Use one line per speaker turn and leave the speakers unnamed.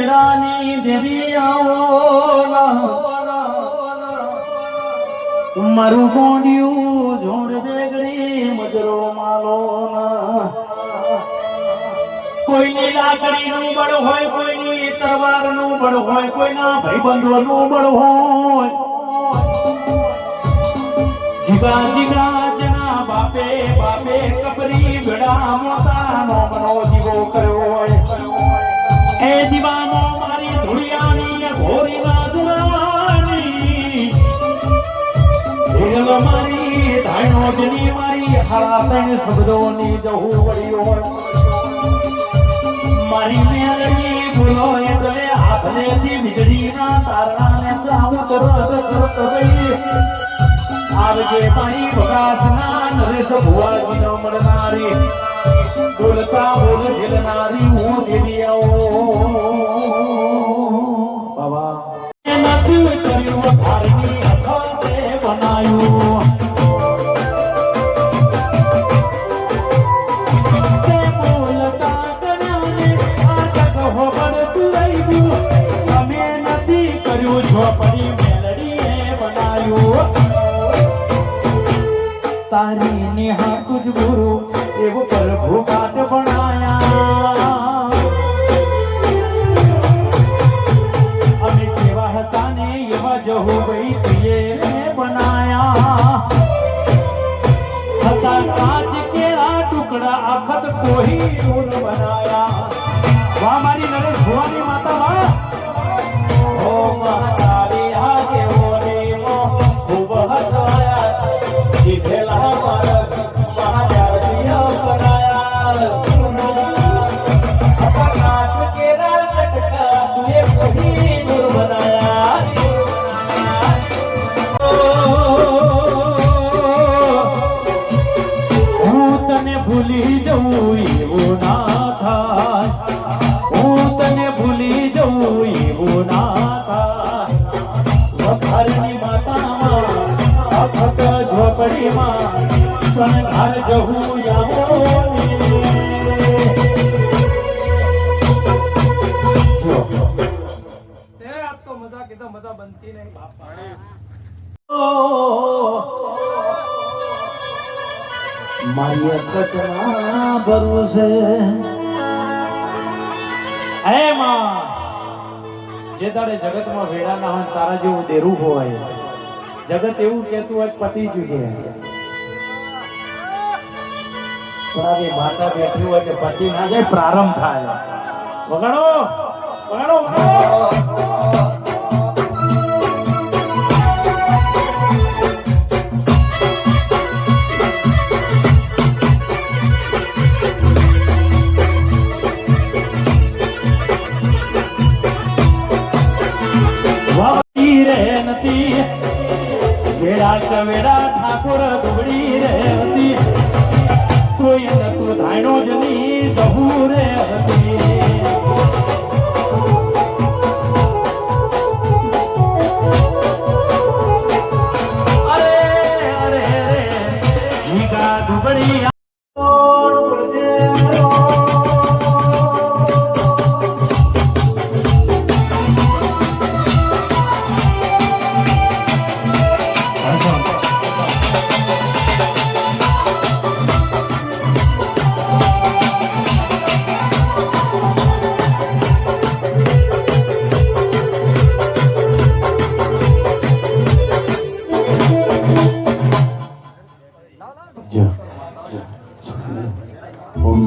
વેળાની દેવી આવો મારું ગોંડિયું ઝોડ વેગડી મજરો માલો કોઈની લાકડીનું બળ હોય, કોઈની તરવારનું બળ હોય, કોઈના ભાઈબંધોનું બળ હોય. જીગા જીગા જના બાપે બાપે કબરી ગડા મોતાનો મનો જીવો કર્યો હોય. એ દીવાનો મારી ધુળિયાની ઘોરીના દુરાની ઢેલો મારી ધાયણો જની મારી હારા તણ શબ્દોની જહુ વળી હોય. મારી મેલડી બોલો એટલે હાથલેથી વીજળીના તારણાને ચાવું તરત ગઈ. આવજે મારી બગાસના નરેશ ભુવાજીનો મળનારી બોલતા બોલ ઝીલનારી હું દેવી આવો બાબા નથી કર્યું ઘરની અખતે બનાયું તે બોલતા કન્યાને આ જગ હોબળતું રહ્યું. તમે નથી કર્યું ઝોપડી મેલડીએ બનાયું. તારી નેહા તુજ ગુરુ એવો પ્રભુ કાટ બનાયા. અમે જેવા હતા ને એવા જહુ ભાઈ તુએ બનાયા. હતા કાચ કેળા ટુકડા અખત કોઈ નૂર બનાયા. વાહ મારી નરેશ ભુવાની માતા વાહ. ઓ માતારી આગે ઓની મો ખૂબ હસવાયા. જીભેલા મારસ મહાજાતિયા બનાયા. કાચ કેળા ટુકડા તુએ કોઈ નૂર બનાયા. હું તને ભૂલી જવું એવું ના થાય. હું તને ભૂલી જવું એવું ના થાય. વખારની માતામાં અખત ઝોપડીમાં શણગાર જવું આવો
મજા કીધા મજા બનતી નહીં બાપા.
મારી અખતના ભરોસે હે માં જે તારે જગતમાં વેડા ના હોય તારા જેવું દેરું હોય. જગત એવું કહેતું હોય પતિ જુગે પણ આવી માતા બેઠી હોય કે પતિ ના જાય પ્રારંભ થાય. વગાડો વગાડો વગાડો. વેડા ઠાકોર દુબડી રે હતી. કોઈ નતું ધાયણો જની જહુ રે હતી. અરે અરે રે જીગા દુબડી ઓમ